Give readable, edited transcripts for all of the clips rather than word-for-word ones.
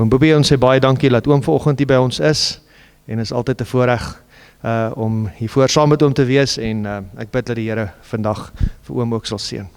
Oom Bobbie, ons sê baie dankie dat oom vanoggend hier by ons is, en is altyd 'n voorreg om hiervoor saam met oom te wees, en ek bid dat die Here vandag vir oom ook sal seën.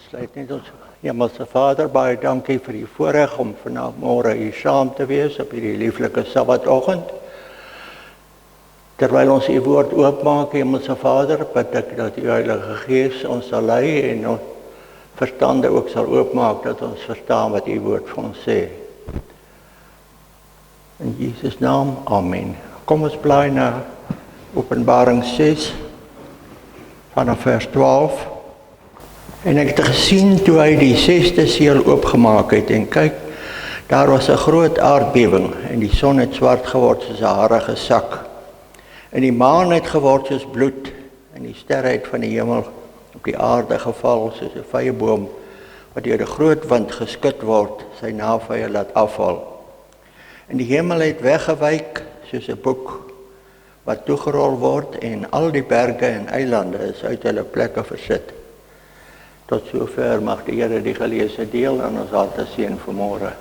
Sluit net ons Hemelse Vader, baie dankie vir die voorreg om vanmôre hier saam te wees op hierdie lieflike Sabbatoggend. Terwyl ons u woord oopmaak, Hemelse Vader, bid ek dat u Heilige Gees ons sal lei en ons verstande ook sal oopmaak, dat ons verstaan wat u woord vir ons sê. In Jesus naam, amen. Kom ons blaai na Openbaring 6 vanaf vers 12. En ek het gesien toe hy die 6de seël oopgemaak het, en kyk, daar was 'n groot aardbewing, en die son het swart geword soos 'n harige sak, en die maan het geword soos bloed, en die sterre het van die hemel op die aarde geval soos 'n vyeboom wat deur 'n groot wind geskud word, sy navye laat afval. En die hemel het weggewyk soos 'n boek wat toegerol word, en al die berge en eilande is uit hulle plekke versit. Tot sover mag die Here die geleesde deel aan ons harte seën vanmôre.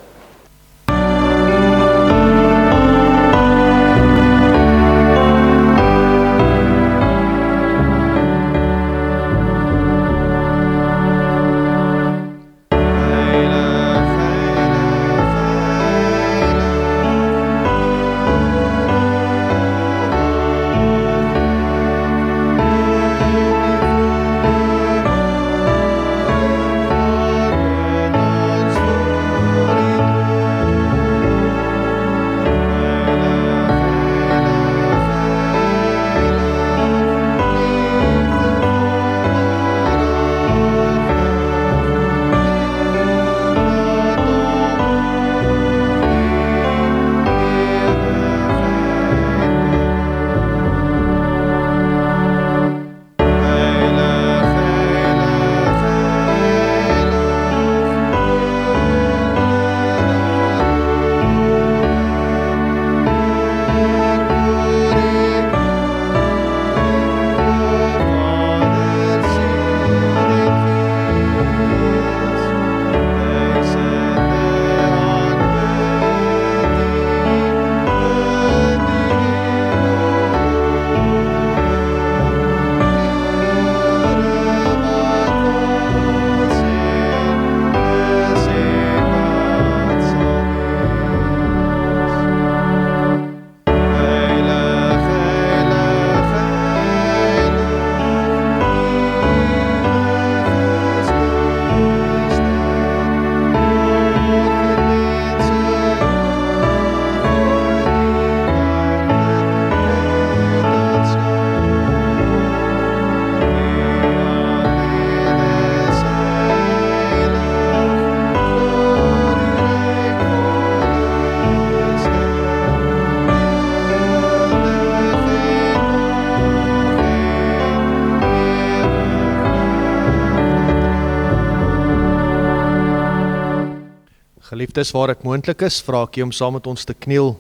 Geliefdes, waar dit moontlik is, vra ek om saam met ons te kniel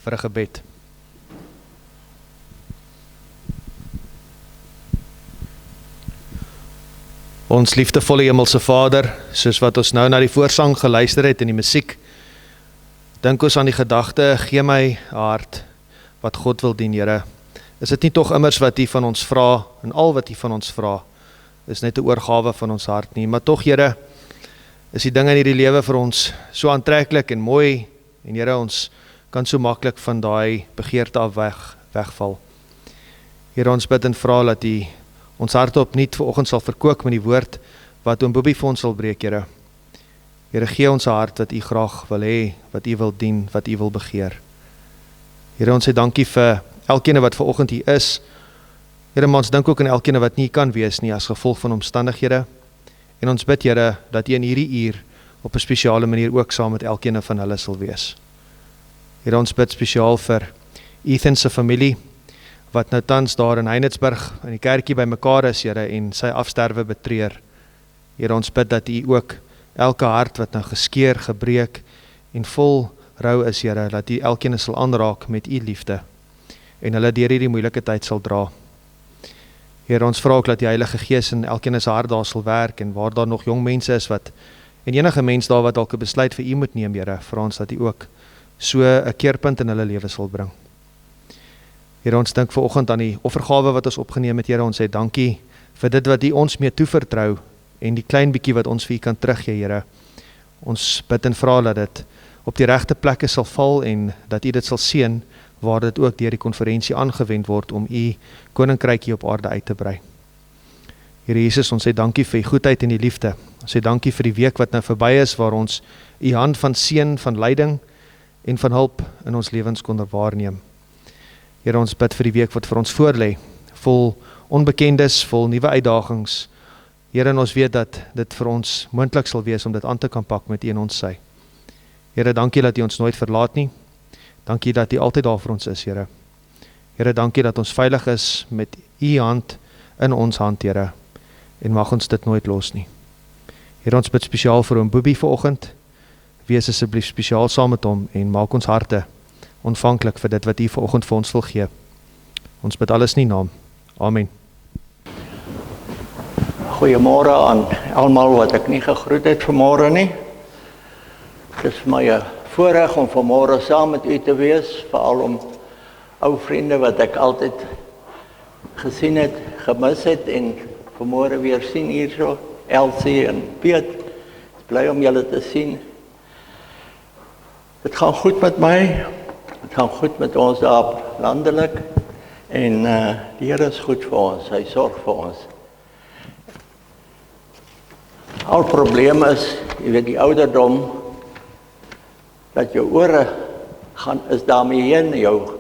vir 'n gebed. Ons liefdevolle Hemelse Vader, soos wat ons nou na die voorsang geluister het in die musiek, dink ons aan die gedagte, gee my 'n hart wat God wil dien, Here. Is dit nie tog immers wat U van ons vra, en al wat U van ons vra, is net 'n oorgawe van ons hart nie, maar tog, Here, is die dinge in hierdie lewe vir ons so aantreklik en mooi, en Here, ons kan so maklik van daai begeerte af wegval. Here, ons bid en vra dat U ons harte opnuut vanoggend sal verkoop met die woord wat oom Bobbie vir ons sal breek, Here. Here, gee ons 'n hart wat U graag wil hê, wat U wil dien, wat U wil begeer. Here, ons sê dankie vir elkeen wat vanoggend hier is, Here, maar ons dink ook aan elkeen wat nie kan wees nie as gevolg van omstandighede. En ons bid, Here, dat U in hierdie uur op 'n spesiale manier ook saam met elkeen van hulle sal wees. Here, ons bid spesiaal vir Ethan se familie, wat nou tans daar in Heinedsburg in die kerkie bymekaar is, Here, en sy afsterwe betreur. Here, ons bid dat U ook elke hart wat nou geskeur, gebreek en vol rou is, Here, dat U elkeen sal aanraak met U liefde en hulle deur hierdie moeilike tyd sal dra. Here, ons vra ook dat die Heilige Gees in elkeen se hart daar sal werk, en waar daar nog jong mense is wat, en enige mens daar wat dalk 'n besluit vir U moet neem, Here, vra ons dat U ook so 'n keerpunt in hulle lewe sal bring. Here, ons dink vanoggend aan die offergawe wat ons opgeneem het, Here, ons sê dankie vir dit wat U ons mee toevertrou, en die klein bietjie wat ons vir U kan teruggee, Here. Ons bid en vra dat dit op die regte plekke sal val, en dat U dit sal seën, waar dit ook deur die konferensie aangewend word om U koninkryk hier op aarde uit te brei. Here Jesus, ons sê dankie vir U goedheid en U liefde. Ons sê dankie vir die week wat nou verby is, waar ons U hand van seën, van leiding en van hulp in ons lewens kon waarneem. Here, ons bid vir die week wat vir ons voorlê, vol onbekendes, vol nuwe uitdagings. Here, en ons weet dat dit vir ons moontlik sal wees om dit aan te kan pak met U en ons sy. Here, dankie dat U ons nooit verlaat nie. Dankie dat U altyd daar vir ons is, Here. Here, dankie dat ons veilig is met U hand in ons hand, Here. En mag ons dit nooit los nie. Here, ons bid spesiaal vir oom Boobie vanoggend. Wees asseblief spesiaal saam met hom en maak ons harte ontvanklik vir dit wat U vanoggend vir ons wil gee. Ons bid alles in U naam. Amen. Goeiemôre aan almal wat ek nie gegroet het vanmôre nie. Dit is vir my 'n voorreg om vanmôre saam met u te wees, veral om ou vriende wat ek altyd gesien het, gemis het en vanmôre weer sien hierso, Elsie en Piet. Ek is bly om julle te sien. Dit gaan goed met my. Dit gaan goed met ons daar landelik en die Here is goed vir ons. Hy sorg vir ons. Al probleem is, jy weet, die ouderdom, dat jou ore is daarmee heen, jou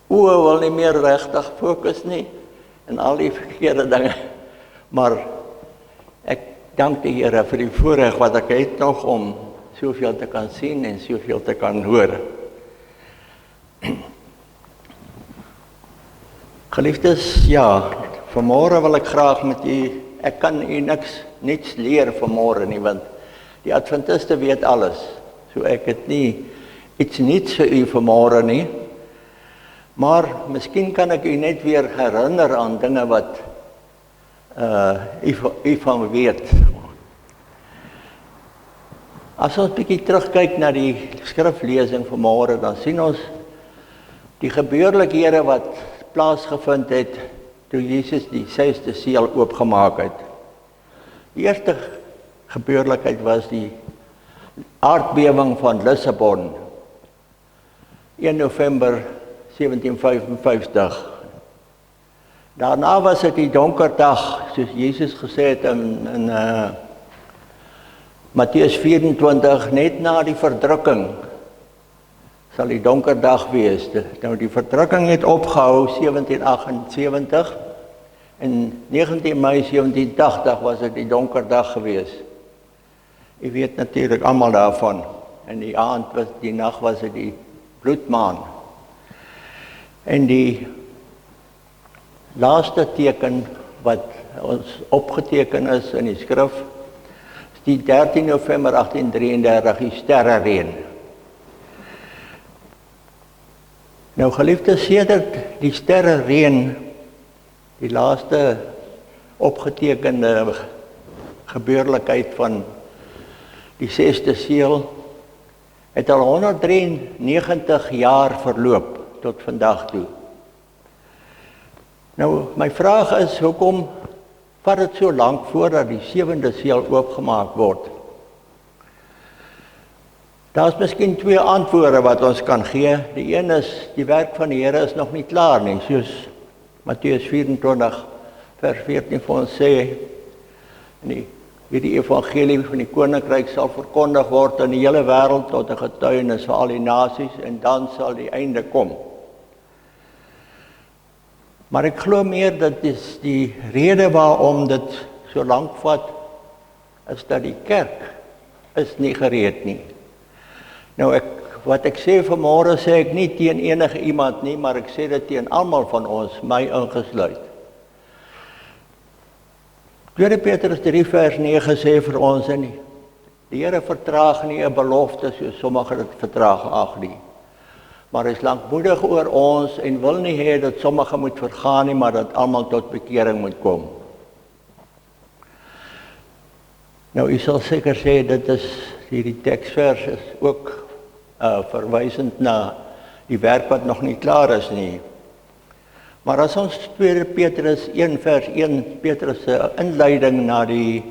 oë wil nie meer regtig fokus nie, en al die verkeerde dinge. Maar ek dank die Here vir die voorreg wat ek het nog om soveel te kan sien en soveel te kan hoor. Geliefdes, ja, vanmôre wil ek graag met u, ek kan u niks leer vanmôre nie, want die Adventiste weet alles. So ek het nie iets niets vir u vanmôre nie. Maar miskien kan ek u net weer herinner aan dinge wat u van weet. As ons bietjie terugkyk na die skriflesing vanmôre, dan sien ons die gebeurlikhede wat plaasgevind het toe Jesus die 6de seël oopgemaak het. Die eerste gebeurlikheid was die aardbewing van Lissabon, 1 November 1755. Daarna was dit die donker dag, soos Jesus gesê het in Matteus 24, net na die verdrukking sal die donker dag wees. Nou die verdrukking het opgehou 1778 en 19 Mei 1780 was dit die donker dag gewees. U weet natuurlik almal daarvan. En die nag was dit die bloedmaan. En die laaste teken wat ons opgeteken is in die skrif, is die 13 November 1833, die sterrereën. Nou geliefdes, sedert die sterrereën, die laaste opgetekende gebeurlikheid van die 6de seël, het al 193 jaar verloop tot vandag toe. Nou, my vraag is, hoekom vat dit so lank voordat die 7de seël oopgemaak word? Daar is miskien twee antwoorde wat ons kan gee. Die een is, die werk van die Here is nog nie klaar nie, soos Matteus 24 vers 14 vir ons sê, en hierdie evangelie van die koninkryk sal verkondig word in die hele wêreld tot 'n getuienis vir al die nasies, en dan sal die einde kom. Maar ek glo meer dat is die rede waarom dit so lank vat, is dat die kerk is nie gereed nie. Nou wat ek sê vanmôre sê ek nie teen enige iemand nie, maar ek sê dit teen almal van ons, my ingesluit. 2 Petrus 3 vers 9 sê vir ons in die Here vertraag nie 'n belofte soos sommige dit vertraag ag nie. Maar hy is lankmoedig oor ons en wil nie hê dat sommige moet vergaan nie, maar dat almal tot bekering moet kom. Nou, u sal seker sê, dit is hierdie teksvers is ook verwysend na die werk wat nog nie klaar is nie. Maar as ons 2 Petrus 1 vers 1, Petrus se inleiding na die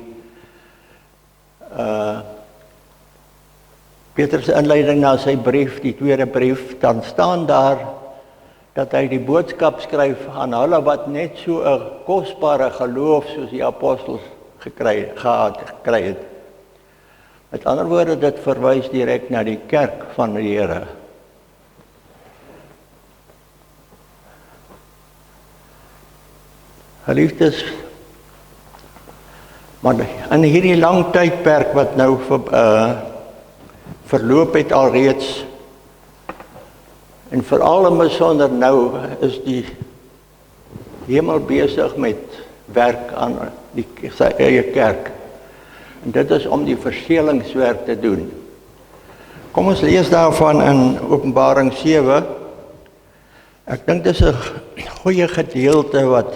Petrus se inleiding na sy brief, die tweede brief, dan staan daar dat hy die boodskap skryf aan hulle wat net so 'n kosbare geloof soos die apostels gekry het. Met ander woorde, dit verwys direk na die kerk van die Here. Geliefdes, maar in hierdie lang tydperk wat nou verloop het alreeds, en veral in besonder nou is die hemel besig met werk aan sy eie kerk. En dit is om die verseelingswerk te doen. Kom ons lees daarvan in Openbaring 7. Ek dink dit is 'n goeie gedeelte wat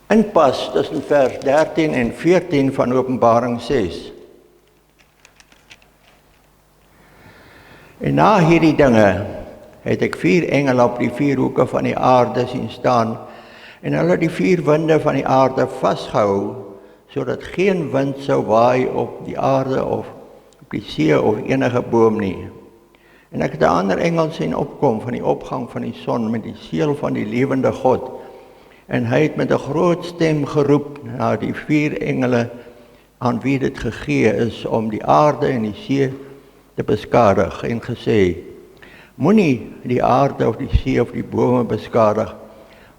inpas tussen vers 13 en 14 van Openbaring 6. En na hierdie dinge het ek 4 engele op die 4 hoeke van die aarde sien staan, en hulle die 4 winde van die aarde vasgehou, sodat geen wind sou waai op die aarde of op die see of enige boom nie. En ek het 'n ander engel sien opkom van die opgang van die son met die seël van die lewende God. En hy het met 'n groot stem geroep na die 4 engele aan wie dit gegee is om die aarde en die see te beskadig en gesê: moenie die aarde of die see of die bome beskadig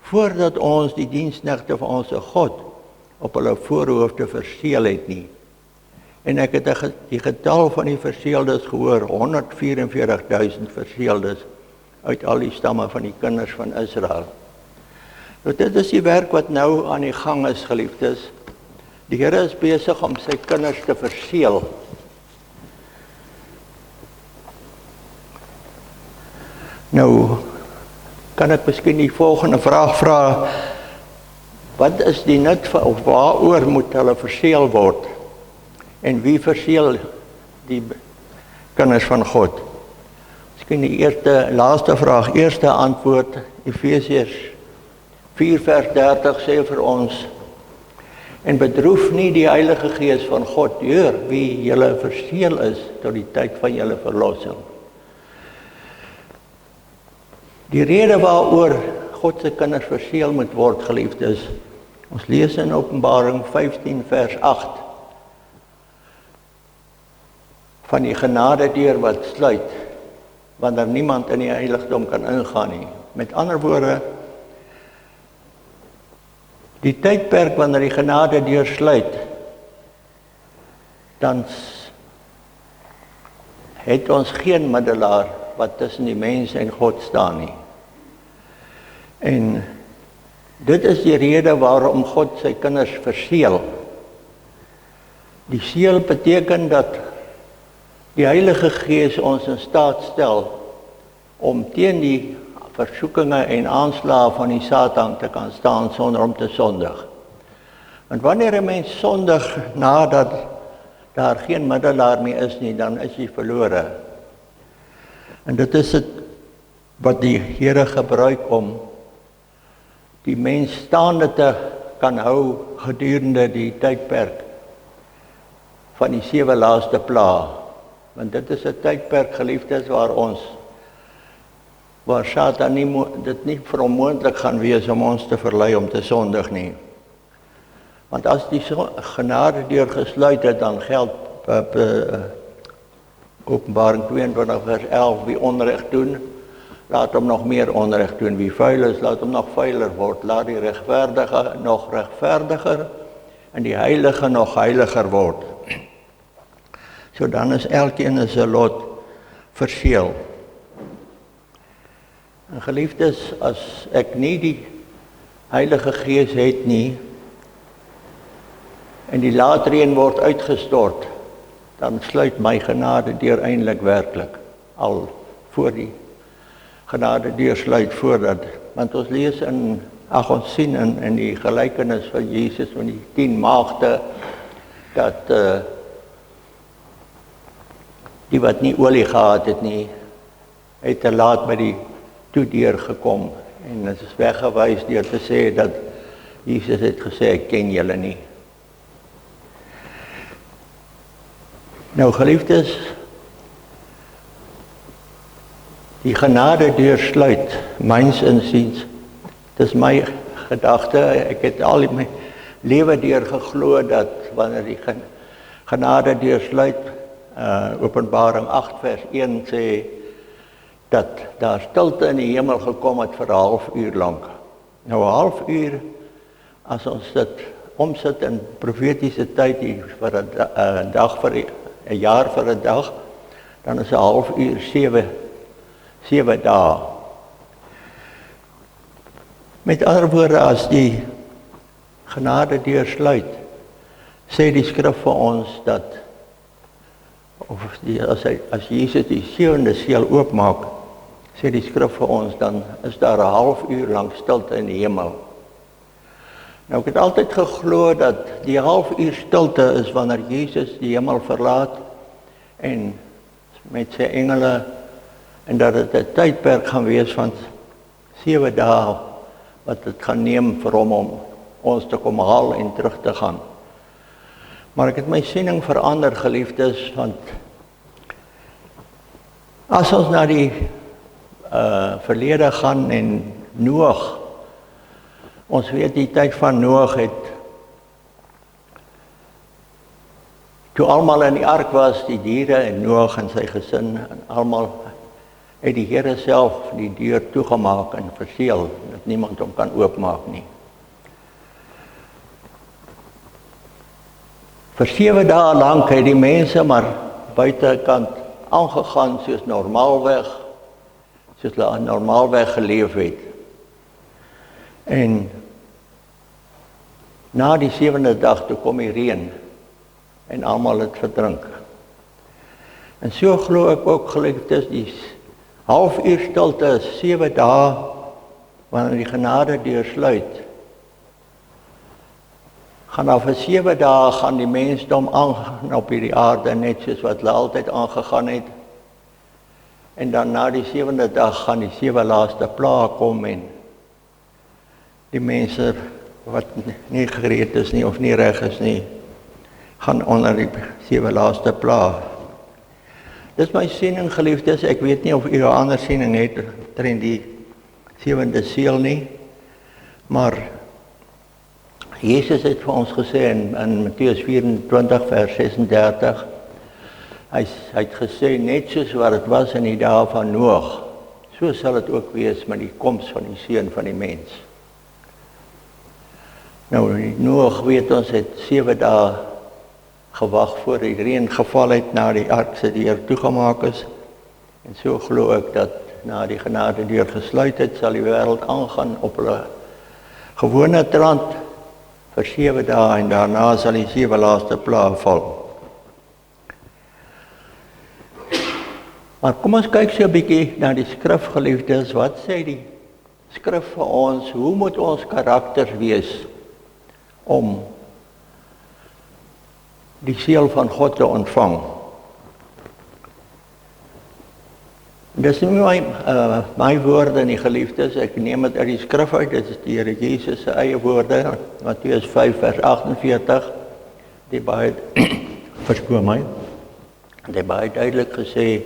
voordat ons die diensknegte van ons God op hulle voorhoofde verseël het nie. En ek het die getal van die verseëldes gehoor, 144.000 verseëldes uit al die stamme van die kinders van Israel. Nou, dit is die werk wat nou aan die gang is, geliefdes. Die Here is besig om sy kinders te verseël. Nou, kan ek miskien die volgende vraag vra: wat is die nut van, of waaroor moet hulle verseël word? En wie verseël die kinders van God? Miskien die laaste vraag, eerste antwoord, Efesiërs 4 vers 30 sê vir ons: en bedroef nie die Heilige Gees van God, deur wie julle verseël is tot die tyd van julle verlossing. Die rede waaroor God se kinders verseël moet word, geliefdes, ons lees in Openbaring 15 vers 8 van die genadedeur wat sluit wanneer niemand in die heiligdom kan ingaan nie. Met ander woorde, die tydperk wanneer die genadedeur sluit, dan het ons geen middelaar wat tussen die mens en God staan nie. En dit is die rede waarom God sy kinders verseël. Die seël beteken dat die Heilige Gees ons in staat stel om teen die versoekinge en aanslae van die Satan te kan staan sonder om te sondig. Want wanneer 'n mens sondig nadat daar geen middelaar meer is nie, dan is hy verlore. En dit is dit wat die Here gebruik om die mens staande te kan hou gedurende die tydperk van die 7 laaste plaae. Want dit is 'n tydperk, geliefdes, waar Satan dit nie vir hom moontlik gaan wees om ons te verlei om te sondig nie. Want as die genadedeur gesluit het, dan geld Openbaring 22 vers 11, wie onreg doen, laat hom nog meer onreg doen. Wie vuil is, laat hom nog vuiler word. Laat die regverdige nog regverdiger en die heilige nog heiliger word. So dan is elkeen sy lot verseël. En geliefdes, as ek nie die Heilige Gees het nie, en die laatreën word uitgestort, dan sluit my genade deur eintlik werklik al voor die genade deur sluit voordat, want ons lees ons sien in die gelykenis van Jesus van die 10 maagde dat die wat nie olie gehad het nie, het te laat by die toedeur gekom en het is weggewys deur te sê dat Jesus het gesê, ek ken julle nie. Nou geliefdes, die genade deursluit, myns insiens, dis my gedagte, ek het al my lewe deur geglo dat wanneer die genade deursluit, Openbaring 8 vers 1 sê, dat daar stilte in die hemel gekom het vir 'n halfuur lank. Nou 'n halfuur, as ons dit omsit in profetiese tyd vir 'n dag vir 'n jaar vir 'n dag, dan is 'n halfuur 7 dae. Met ander woorde, as die genade deursluit, sê die skrif vir ons dat as Jesus die 7de seël oopmaak, sê die skrif vir ons, dan is daar 'n halfuur lank stilte in die hemel. Nou ek het altyd geglo dat die halfuur stilte is wanneer Jesus die hemel verlaat en met sy engele, en dat dit 'n tydperk gaan wees van 7 dae wat dit gaan neem vir hom om ons te kom haal en terug te gaan. Maar ek het my siening verander, geliefdes, want as ons na die verlede gaan en Noag, ons weet die tyd van Noag het, toe almal in die ark was, die diere en Noag en sy gesin, en almal het die Here self die deur toegemaak en verseël, dat niemand hom kan oopmaak nie. Vir 7 dae lank het die mense maar buitekant aangegaan soos hulle normaalweg geleef het. En na die 7de dag toe kom die reën en almal het verdrink. En so glo ek ook, geliefdes, die halfuur stilte is 7 dae wanneer die genade deursluit. Gaan af vir 7 dae gaan die mensdom aangaan op hierdie aarde, net soos wat hulle altyd aangegaan het. En dan na die 7de dag gaan die 7 laaste plae kom en die mense wat nie gereed is nie of nie reg is nie, gaan onder die 7 laaste plae. Dis my siening, geliefdes, ek weet nie of u 'n ander siening het omtrent die 7de seël nie, maar Jesus het vir ons gesê in Matteus 24 vers 36, hy het gesê, net soos wat dit was in die dae van Noag, so sal dit ook wees met die koms van die Seun van die mens. Nou, Noag, weet ons, het 7 dae gewag voor die reën geval het, na die ark se deur toegemaak is. En so glo ek dat na die genade deur gesluit het, sal die wêreld aangaan op hulle gewone trant vir 7 dae en daarna sal die 7 laaste plae val. Maar kom ons kyk so 'n bietjie na die skrif, geliefdes. Wat sê die skrif vir ons? Hoe moet ons karakters wees om die seël van God te ontvang? Dis nie my woorde nie, geliefdes. Ek neem dit uit die skrif uit. Dit is die Here Jesus se eie woorde. Matteus 5 vers 48. Die baie verskoon my. Die baie duidelik gesê,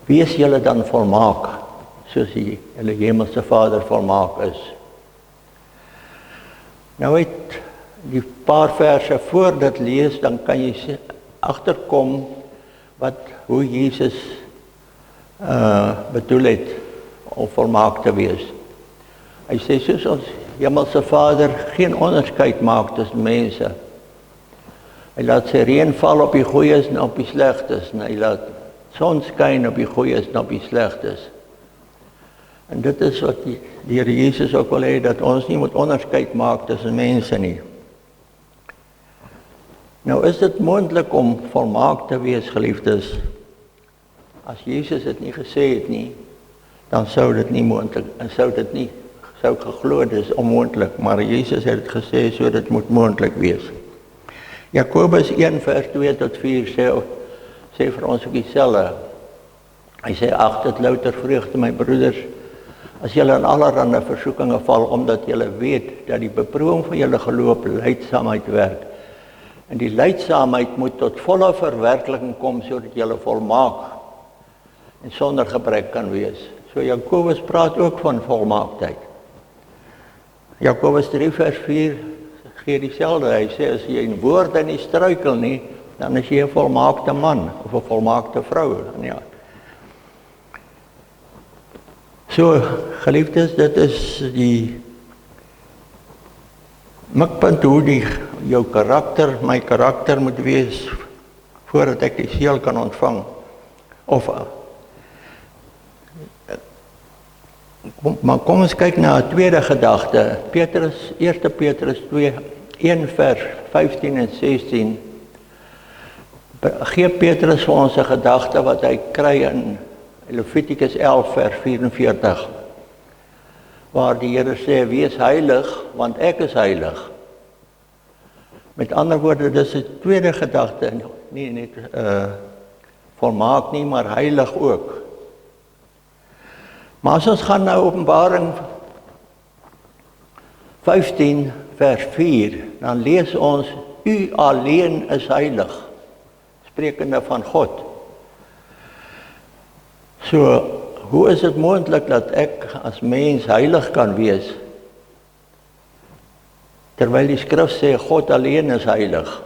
wees julle dan volmaak, soos die julle hemelse Vader volmaak is. Nou het die paar verse voor dit lees, dan kan jy agterkom hoe Jesus bedoel het om volmaak te wees. Hy sê, soos ons Hemelse Vader geen onderskeid maak tussen mense. Hy laat sy reën val op die goeies en op die slegtes, en hy laat son skyn op die goeies en op die slegtes. En dit is wat die Here Jesus ook wil hê, dat ons nie moet onderskeid maak tussen mense nie. Nou is dit moontlik om volmaak te wees, geliefdes. As Jesus dit nie gesê het nie, dan sou dit nie moontlik, en sou geglo dis onmoontlik, maar Jesus het dit gesê, so dit moet moontlik wees. Jakobus 1 vers 2 tot 4 sê vir ons ook dieselfde. Hy sê, ag, dit louter vreugde, my broeders, as julle in allerhande versoekinge val, omdat julle weet dat die beproewing van julle geloof lydsaamheid werk. En die lydsaamheid moet tot volle verwerkliking kom, sodat julle volmaak en sonder gebrek kan wees. So Jakobus praat ook van volmaaktheid. Jakobus 3 vers 4 gee dieselfde. Hy sê, as jy in woorde nie struikel nie, dan is jy 'n volmaakte man, of 'n volmaakte vrou. Ja. So, geliefdes, dit is die mikpunt hoe jou karakter, my karakter moet wees, voordat ek die seël kan ontvang. Maar kom ons kyk na 'n tweede gedagte. 1 Petrus 2, 1 vers 15 en 16. Gee Petrus vir ons 'n gedagte wat hy kry in Levitikus 11 vers 44. Waar die Here sê, wees heilig, want ek is heilig. Met ander woorde, dis 'n tweede gedagte, nie net volmaak nie, maar heilig ook. Maar as ons gaan na Openbaring 15 vers 4, dan lees ons, u alleen is heilig, sprekende van God. So, hoe is dit moontlik dat ek as mens heilig kan wees, terwyl die skrif sê, God alleen is heilig?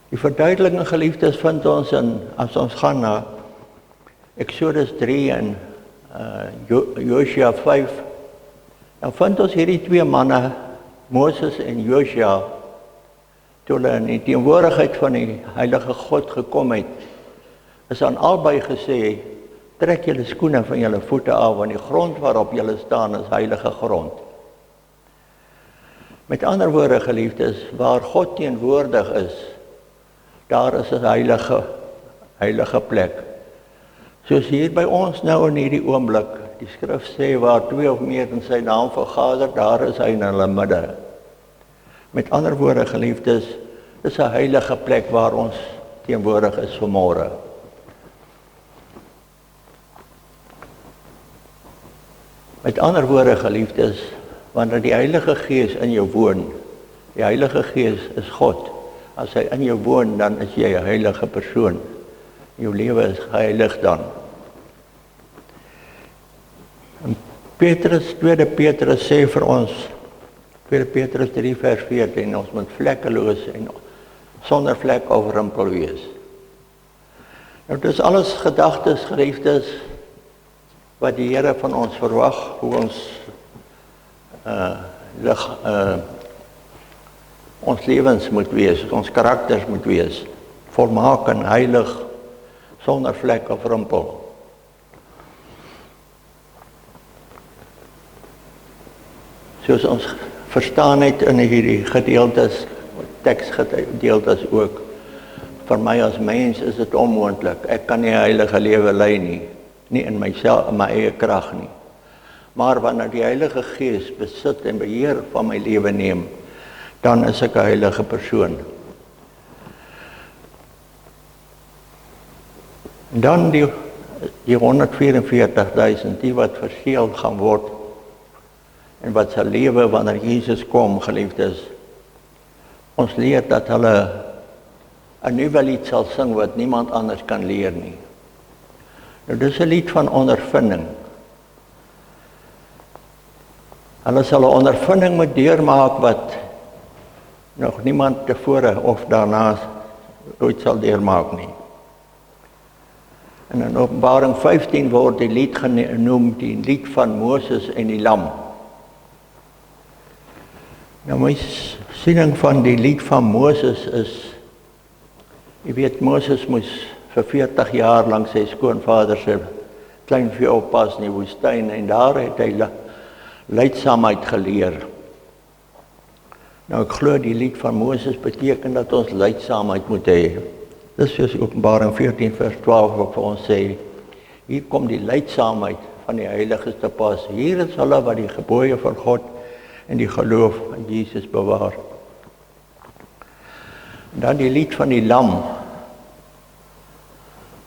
Die verduideliking, geliefdes, vind ons as ons gaan na Exodus 3 en Josua 5, dan vind ons hierdie twee manne, Moses en Josua, toe hulle in die teenwoordigheid van die heilige God gekom het, is aan albei gesê, trek julle skoene van julle voete af, want die grond waarop julle staan is heilige grond. Met ander woorde, geliefdes, waar God teenwoordig is, daar is 'n heilige plek. Soos hier by ons nou in hierdie oomblik, die skrif sê, waar 2 of meer in sy naam vergader, daar is hy in hulle midde. Met ander woorde, geliefdes, dis 'n heilige plek waar ons teenwoordig is vanmôre. Met ander woorde, geliefdes, wanneer die Heilige Gees in jou woon, die Heilige Gees is God. As hy in jou woon, dan is jy 'n heilige persoon. Jou lewe is geheilig dan. En tweede Petrus sê vir ons, 2 Petrus 3 vers 14, ons moet vlekkeloos en sonder vlek overrimpel wees. Nou, dit is alles gedagtes, geliefdes, wat die Here van ons verwag, hoe ons ons lewens moet wees, ons karakters moet wees, volmaak en heilig, sonder vlek of rimpel. Soos ons verstaan het in hierdie gedeeltes, teksgedeeltes ook, vir my as mens is dit onmoontlik. Ek kan nie 'n heilige lewe lei nie in myself, in my eie krag nie. Maar wanneer die Heilige Gees besit en beheer van my lewe neem, dan is ek 'n heilige persoon. En dan die 144.000, die wat verseël gaan word, en wat sal lewe wanneer Jesus kom, geliefdes. Ons leer dat hulle 'n nuwe lied sal sing wat niemand anders kan leer nie. Nou, dis 'n lied van ondervinding. Hulle sal 'n ondervinding moet deurmaak wat nog niemand tevore of daarna ooit sal deurmaak nie. En in Openbaring 15 word die lied genoem, die lied van Moses en die lam. Nou my siening van die lied van Moses is, jy weet, Moses moes vir 40 jaar lank sy skoonvader se kleinvee oppas in die woestyn, en daar het hy lydsaamheid geleer. Nou ek glo die lied van Moses beteken dat ons lydsaamheid moet hê. Dis soos Openbaring 14 vers 12 wat vir ons sê, hier kom die lydsaamheid van die heiliges te pas. Hier is hulle wat die gebooie van God en die geloof in Jesus bewaar. En dan die lied van die lam.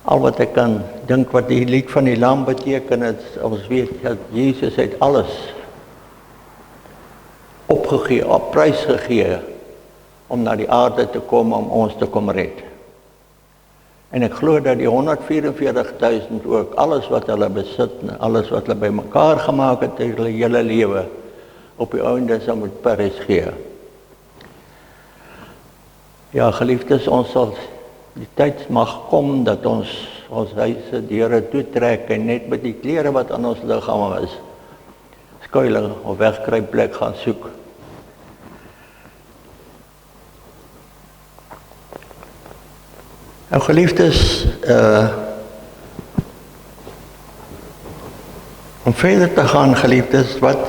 Al wat ek kan dink wat die lied van die lam beteken, is ons weet dat Jesus het alles opgegee, op prys gegee om na die aarde te kom om ons te kom red. En ek glo dat die 144.000 ook alles wat hulle besit, alles wat hulle bymekaar gemaak het in hulle hele lewe, op die einde sal moet prys gee. Ja, geliefdes, ons sal die tyd mag kom dat ons huise deure toetrek en net met die klere wat aan ons liggame is, skuiling of wegkruipplek gaan soek. Nou geliefdes, om verder te gaan geliefdes, wat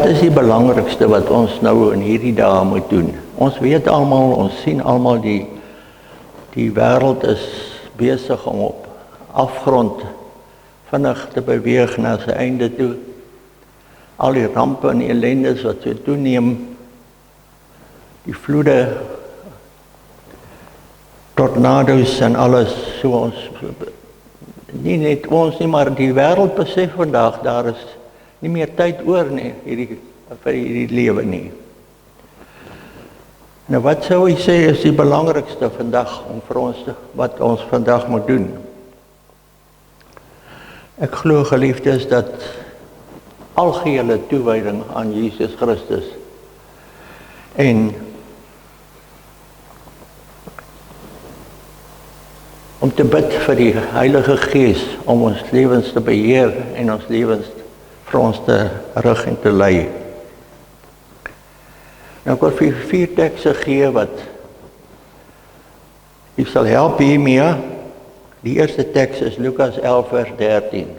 is die belangrikste wat ons nou in hierdie dae moet doen? Ons weet almal, ons sien almal die wêreld is besig om op afgrond vinnig te beweeg na sy einde toe. Al die rampe en ellendes wat so toeneem, die vloede, tornado's en alles, so ons, nie net ons nie, maar die wêreld besef vandag, daar is nie meer tyd oor nie, vir hierdie lewe nie. Nou wat sou ek sê is die belangrikste vandag, om vir ons, wat ons vandag moet doen? Ek glo geliefdes dat algehele toewyding aan Jesus Christus en om te bid vir die Heilige Gees om ons lewens te beheer en ons lewens vir ons te rig en te lei. Nou ek wil vir 4 tekste gee wat u sal help hiermee. Die eerste teks is Lukas 11 vers 13.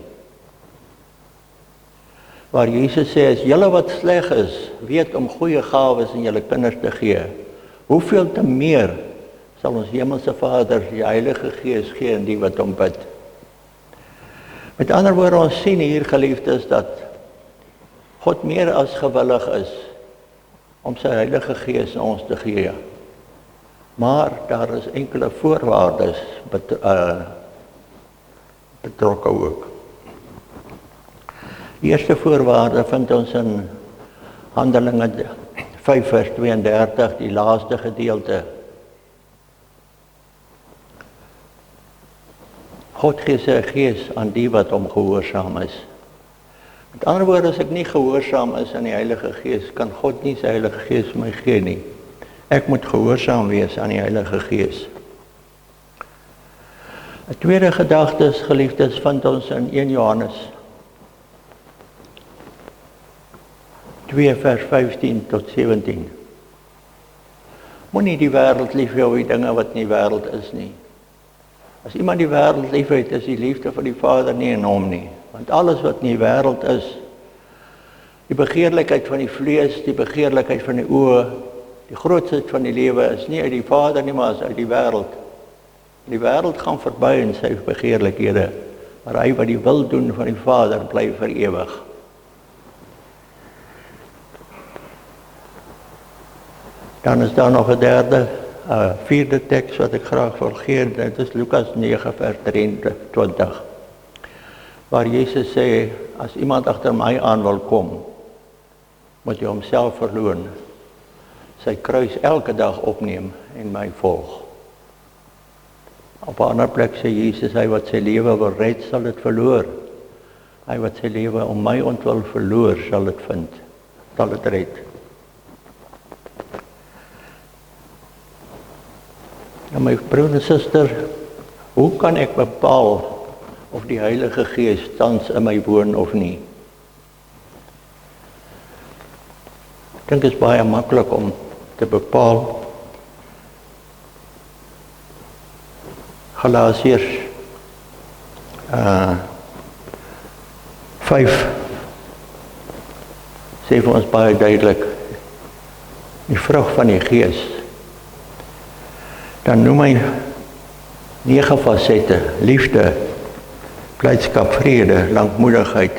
Waar Jesus sê, as julle wat sleg is, weet om goeie gawes aan julle kinders te gee, hoeveel te meer sal ons hemelse Vader die Heilige Gees gee aan die wat hom bid. Met ander woorde, ons sien hier geliefdes dat God meer as gewillig is om sy Heilige Gees aan ons te gee. Maar daar is enkele voorwaardes betrokke ook. Die eerste voorwaarde vind ons in Handelinge 5 vers 32, die laaste gedeelte. God gee sy Gees aan die wat hom gehoorsaam is. Met ander woorde, as ek nie gehoorsaam is aan die Heilige Gees, kan God nie sy Heilige Gees my gee nie. Ek moet gehoorsaam wees aan die Heilige Gees. 'n tweede gedagte, geliefdes, vind ons in 1 Johannes 2 vers 15 tot 17. Moenie die wêreld lief hê, die dinge wat in die wêreld is nie. As iemand die wêreld lief het, is die liefde vir die Vader nie in hom nie. Want alles wat in die wêreld is, die begeerlikheid van die vlees, die begeerlikheid van die oë, die grootheid van die lewe is nie uit die Vader nie, maar is uit die wêreld. Die wêreld gaan verby in sy begeerlikhede, maar hy wat die wil doen van die Vader bly vir ewig. Dan is daar nog 'n derde, 4de teks wat ek graag wil gee, dit is Lukas 9 vers 23, waar Jesus sê, as iemand agter my aan wil kom, moet hy homself verloon, sy kruis elke dag opneem en my volg. Op 'n ander plek sê Jesus, hy wat sy lewe wil red, sal dit verloor. Hy wat sy lewe om my ontwil verloor, sal dit vind, sal dit red. Nou my broer en suster, hoe kan ek bepaal of die Heilige Gees tans in my woon of nie? Ek dink dit is baie maklik om te bepaal. Galasiërs 5 sê vir ons baie duidelik, die vrug van die Gees. Dan noem hy 9 fasette: liefde, blydskap, vrede, lankmoedigheid,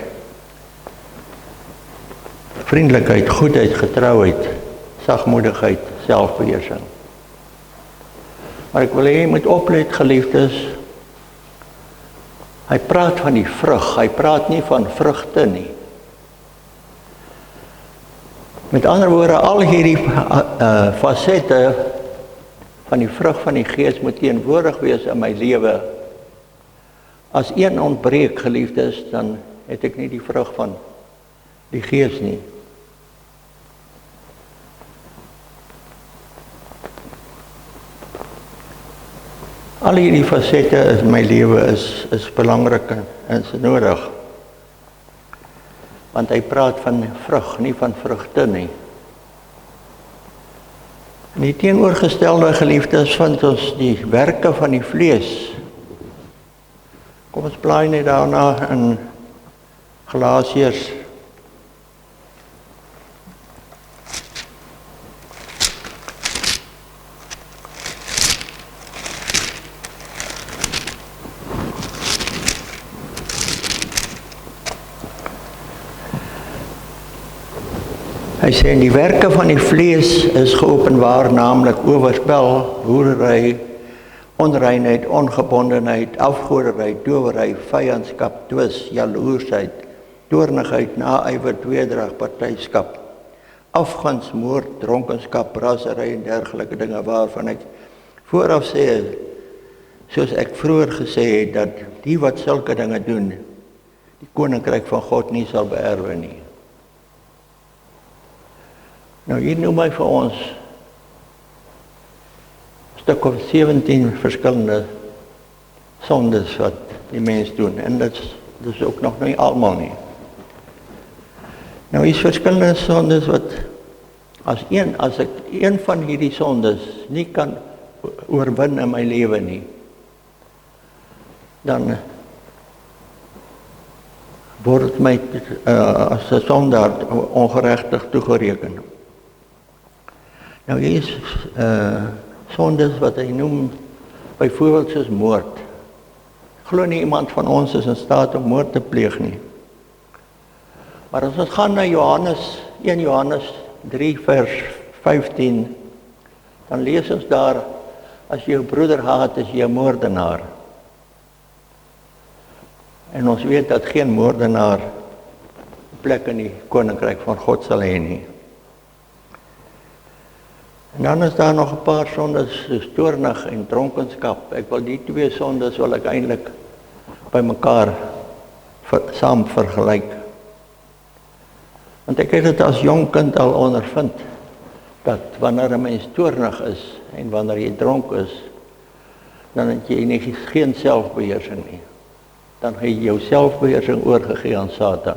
vriendelikheid, goedheid, getrouheid, sagmoedigheid, selfbeheersing. Maar ek wil hê jy moet oplet, geliefdes. Hy praat van die vrug, hy praat nie van vrugte nie. Met ander woorde, al hierdie fasette van die vrug van die Gees moet teenwoordig wees in my lewe. As een ontbreek, geliefdes, dan het ek nie die vrug van die Gees nie. Al hierdie fasette in my lewe is belangrik en is nodig. Want hy praat van vrug, nie van vrugte nie. En die teenoorgestelde, geliefdes, vind ons die werke van die vlees. Kom ons blaai net daarna in Galasiërs. Hy sê, die werke van die vlees is geopenbaar, naamlik oorspel, hoerery, onreinheid, ongebondenheid, afgoderry, towery, vyandskap, twis, jaloersheid, toornigheid, naaiwer, tweedrag, partyskap, afguns, moord, dronkenskap, rasery en dergelike dinge waarvan ek vooraf sê, soos ek vroeër gesê het, dat die wat sulke dinge doen, die koninkryk van God nie sal beerwe nie. Nou hier noem hy vir ons stuk of 17 verskillende sondes wat die mens doen. En dit is ook nog nie almal nie. Nou is verskillende sondes wat as ek een van hierdie sondes nie kan oorwin in my lewe nie, dan word my as 'n sondaar ongeregtig toegereken. Nou hier is sondes wat hy noem, byvoorbeeld soos moord. Glo nie iemand van ons is in staat om moord te pleeg nie. Maar as ons gaan na 1 Johannes 3 vers 15, dan lees ons daar, as jy jou broeder haat, is jy 'n moordenaar. En ons weet dat geen moordenaar plek in die koninkryk van God sal hê nie. En dan is daar nog 'n paar sondes, soos toornig en dronkenskap. Ek wil die twee sondes wil ek eintlik by mekaar saam vergelyk. Want ek het dit as jong kind al ondervind, dat wanneer 'n mens toornig is en wanneer jy dronk is, dan het jy geen selfbeheersing nie. Dan het jy jou selfbeheersing oorgegee aan Satan.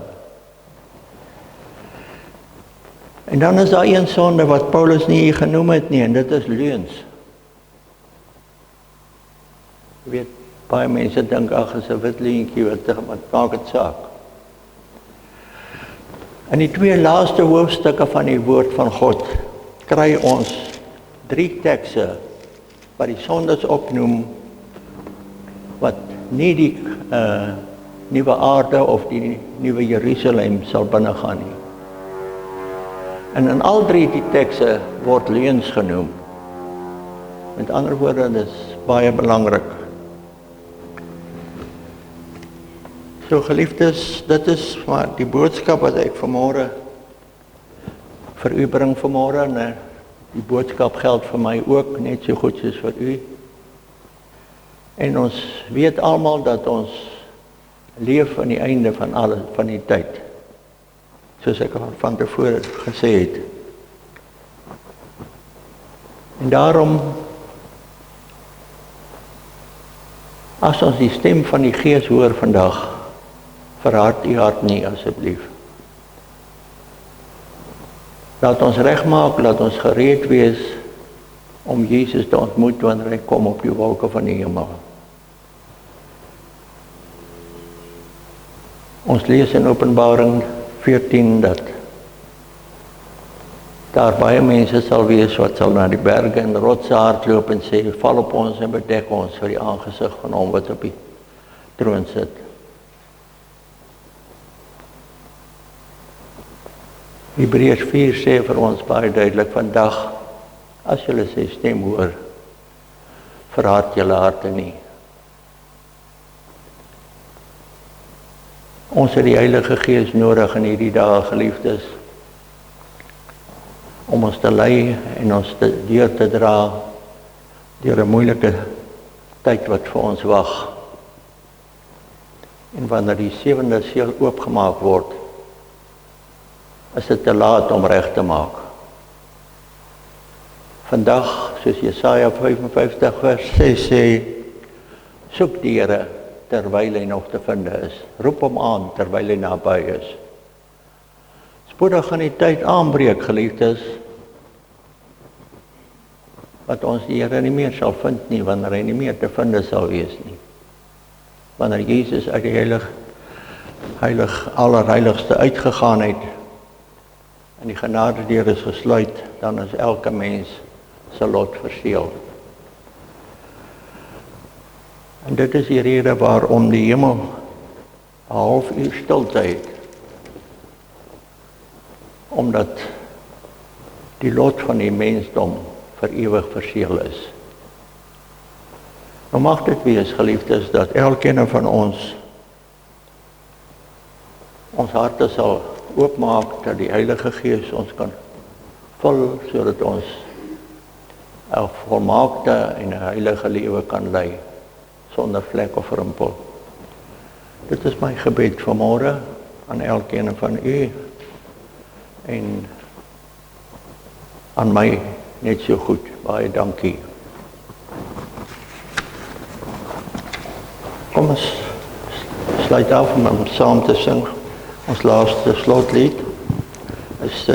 En dan is daar een sonde wat Paulus nie hier genoem het nie, en dit is leuns. Jy weet, baie mense dink, ag, is 'n wit leentjie, wat maak dit saak? In die 2 laaste hoofstukke van die woord van God, kry ons 3 tekste wat die sondes opnoem, wat nie die nuwe aarde of die nuwe Jerusalem sal binnegaan nie. En in al 3 die tekste word leuns genoem. Met ander woorde, dit is baie belangrik. So geliefdes, dit is maar die boodskap wat ek vanmôre vir u bring vanmôre, en die boodskap geld vir my ook, net so goed soos vir u. En ons weet almal dat ons leef aan die einde van die tyd. Soos ek van tevore gesê het. En daarom As ons die stem van die Gees hoor vandag, verhard u hart nie asseblief. Laat ons regmaak, laat ons gereed wees om Jesus te ontmoet wanneer hy kom op die wolke van die hemel. Ons lees in Openbaring 14 dat daar baie mense sal wees wat sal na die berge en rotse hardloop en sê, val op ons en bedek ons vir die aangesig van hom wat op die troon sit. Hebreërs 4 sê vir ons baie duidelik, vandag, as julle sy stem hoor, verhard julle harte nie. Ons het die Heilige Gees nodig in hierdie dae, geliefdes, om ons te lei en ons deur te dra deur 'n moeilike tyd wat vir ons wag. En wanneer die 7de seël oopgemaak word, is dit te laat om reg te maak. Vandag, soos Jesaja 55 vers 6 sê, soek die Here terwyl hy nog te vind is. Roep hom aan terwyl hy naby is. Spoedig gaan die tyd aanbreek, geliefdes, wat ons die Here nie meer sal vind nie, wanneer hy nie meer te vind sal wees nie. Wanneer Jesus uit die allerheiligste uitgegaan het, en die genadedeur is gesluit, dan is elke mens sy lot verseël. En dit is die rede waarom die hemel 'n halfuur stilte het. Omdat die lot van die mensdom vir ewig verseël is. Nou mag dit wees, geliefdes, dat elkeen van ons harte sal oopmaak, dat die Heilige Gees ons kan vul, sodat ons 'n volmaakte en 'n heilige lewe kan lei, sonder vlek of rimpel. Dit is my gebed vanmôre aan elkeen van u, en aan my net so goed. Baie dankie. Kom ons sluit af om saam te sing. Ons laaste slotlied is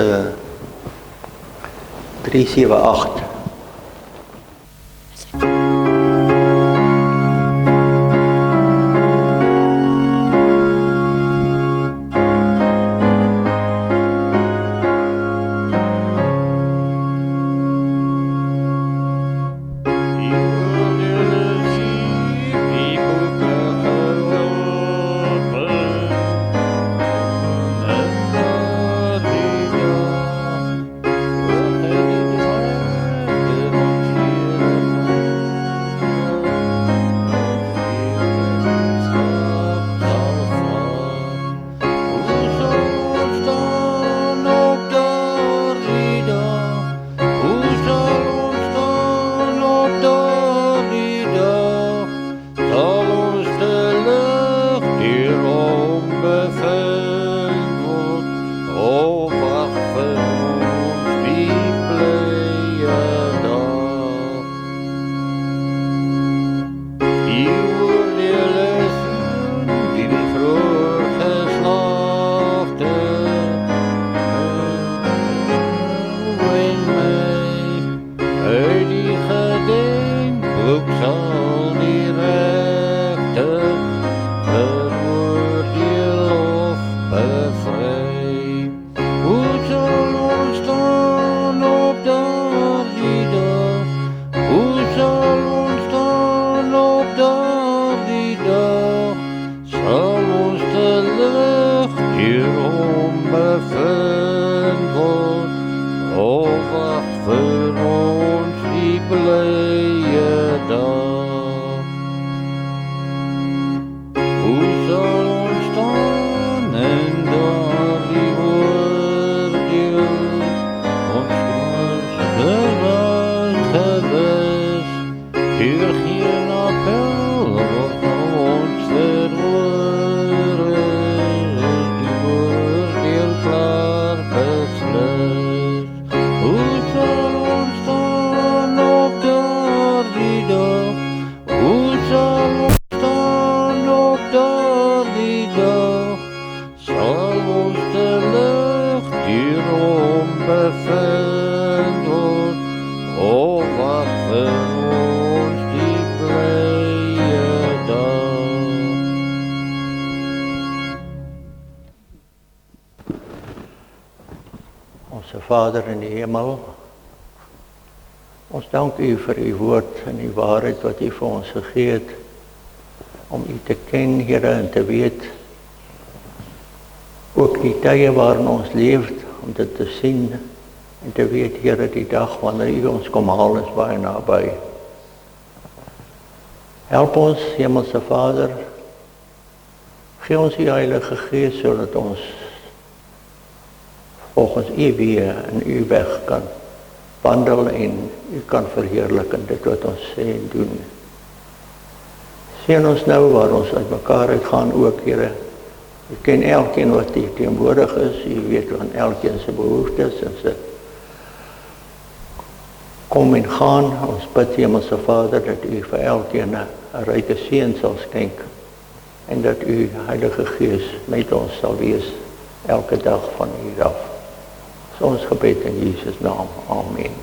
378. Hoe zal ons dan op de vir ons die blye dag. Onze Vader in die hemel, ons dank u vir uw woord en die waarheid wat u vir ons gegee het, om u te ken, Here, en te weet, ook die tye waarin ons leef, om dit te sien, en te weet, Here, die dag wanneer u ons kom haal is baie naby. Help ons, Hemelse Vader, gee ons die Heilige Gees, sodat ons volgens u weë en u weg kan wandel en u kan verheerlik in dit wat ons sê en doen. Seën ons nou waar ons uit mekaar uitgaan ook, Here. U ken elkeen wat hier teenwoordig is, u weet van elkeen se behoeftes en se kom en gaan. Ons bid, Hemelse Vader, dat u vir elkeen 'n ryke seën sal skenk en dat u Heilige Gees met ons sal wees elke dag van hier af. Ons gebed in Jesus naam. Amen.